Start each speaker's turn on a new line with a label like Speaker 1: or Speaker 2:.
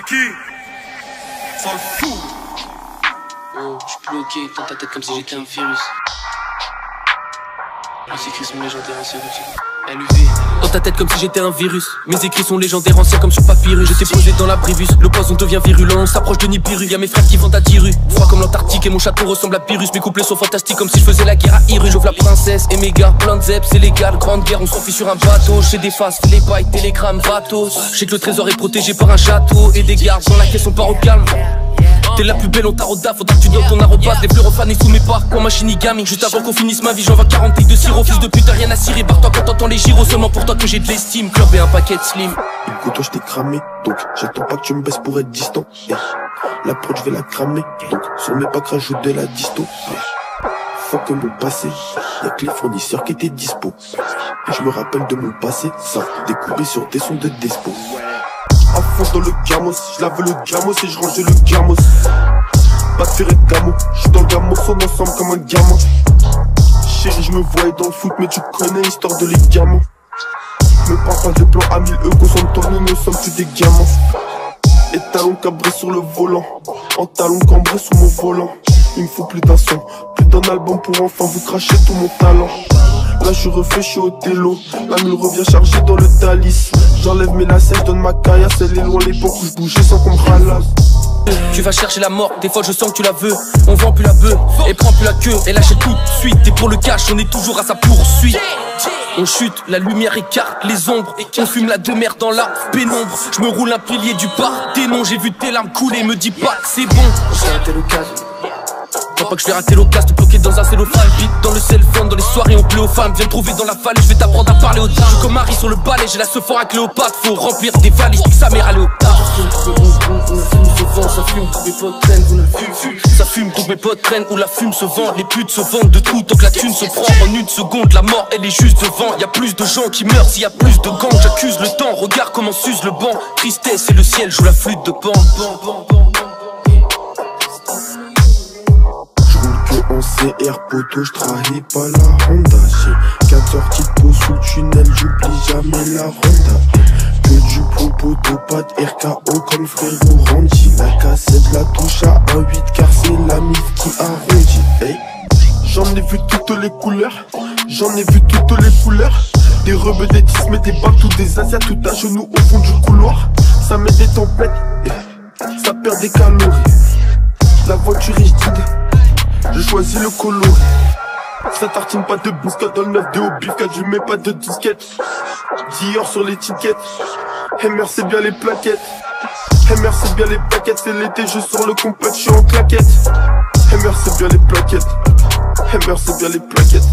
Speaker 1: qui? Ça le fout.
Speaker 2: Oh, je suis bloqué dans ta tête comme si j'étais un virus. Les écrits sont légendaires, anciens LUV. Dans ta tête comme si j'étais un virus. Mes écrits sont légendaires, anciens comme sur papyrus. Je t'ai posé dans la Brivus, le poison devient virulent. On s'approche de Nibiru, y'a mes frères qui vendent à 10 rues. Froid comme l'Antarctique et mon château ressemble à Pyrrhus. Mes couplets sont fantastiques comme si je faisais la guerre à Iru. J'ouvre la princesse et mes gars, plein de zep, c'est légal. Grande guerre, on s'enfuit sur un bateau. J'ai des faces, les bails, télégramme, bateaux. Je sais que le trésor est protégé par un château. Et des gardes dans la caisse, on part au calme. T'es la plus belle, on t'arroda, faudra que tu donnes ton arrobas. Les fleurs fanées sous mes parcs, en Shinigami. Juste avant qu'on finisse ma vie, j'envoie 40 de sirop. Fils de pute, rien à cirer, barre-toi quand t'entends les gyros. Seulement pour toi que j'ai de l'estime, club et un paquet de slim.
Speaker 3: Écoute, toi je t'ai cramé, donc j'attends pas que tu me baisses pour être distant. L'approche je vais la cramer, donc sur mes packs rajoute de la disto. Faut que mon passé, y'a que les fournisseurs qui étaient dispo. Et je me rappelle de mon passé, ça découpé sur des sons de despo. À fond dans le gamos, je lave le gamos et je range le gamos. Pas de faire de gamo, je suis dans le gamos, on ensemble comme un gamin. Chérie, je me voyais dans le foot, mais tu connais l'histoire de les gamins. Me parle pas de plan à 1000 euros, sans tourner, nous sommes plus des gamins. Et talons cabrés sur le volant, en talons cambrés sous mon volant. Il me faut plus d'un son, plus d'un album pour enfin vous cracher tout mon talent. Là je refais, je suis au télo, la mule revient chargée dans le Thalys. J'enlève mes lacets, je donne ma caillasse, elle est loin l'époque où je bougeais sans qu'on me ralasse.
Speaker 2: Tu vas chercher la mort, des fois je sens que tu la veux. On vend plus la bœuf, et prend plus la queue, et lâche tout de suite. Et pour le cash, on est toujours à sa poursuite. On chute, la lumière écarte les ombres. On fume la demeure dans la pénombre. Je me roule un pilier du Parthénon. J'ai vu tes larmes couler, me dis pas que c'est bon. J'ai raté l'occasion. Crois pas que je vais rater l'occasion, te bloquer dans un cellophane. Beat dans le cell phone, dans les soirées on plaît aux femmes. Viens me trouver dans la falaise, je vais t'apprendre à parler aux dames. Je suis comme Harry sur le balai, j'ai la Sephora à Cléopâtre. Faut remplir des valises, nique sa mère à Léopard. Ça fume, tous mes potes traînent, ou la fume. Ça fume, tous mes potes traînent, ou la fume se vend. Les putes se vendent de tout, tant que la thune se prend. En une seconde, la mort elle est juste devant. Y'a plus de gens qui meurent s'il y a plus de gangs. J'accuse le temps, regarde comment s'use le banc. Tristesse et le ciel joue la flûte de Pan.
Speaker 3: En CR poteau, j'trahis pas la Honda. J'ai 4 sorties de peau sous le tunnel, j'oublie jamais la Honda. Que du poteau, pas de RKO comme frérot Randy. La cassette la touche à 1,8 car c'est la mif qui arrondit. Hey. J'en ai vu toutes les couleurs, j'en ai vu toutes les couleurs. Des rebeux, des tismes, des bateaux, des asiats, tout à genoux au fond du couloir. Ça met des tempêtes, ça perd des calories. La voiture est vide. Je choisis le coloris. Ça tartine pas de bousca dans le 9 de au bif, car je mets pas de disquette. Dior sur l'étiquette. MR c'est bien les plaquettes. MR c'est bien les plaquettes. C'est l'été, je sors le complet, je suis en claquette. MR c'est bien les plaquettes. MR c'est bien les plaquettes.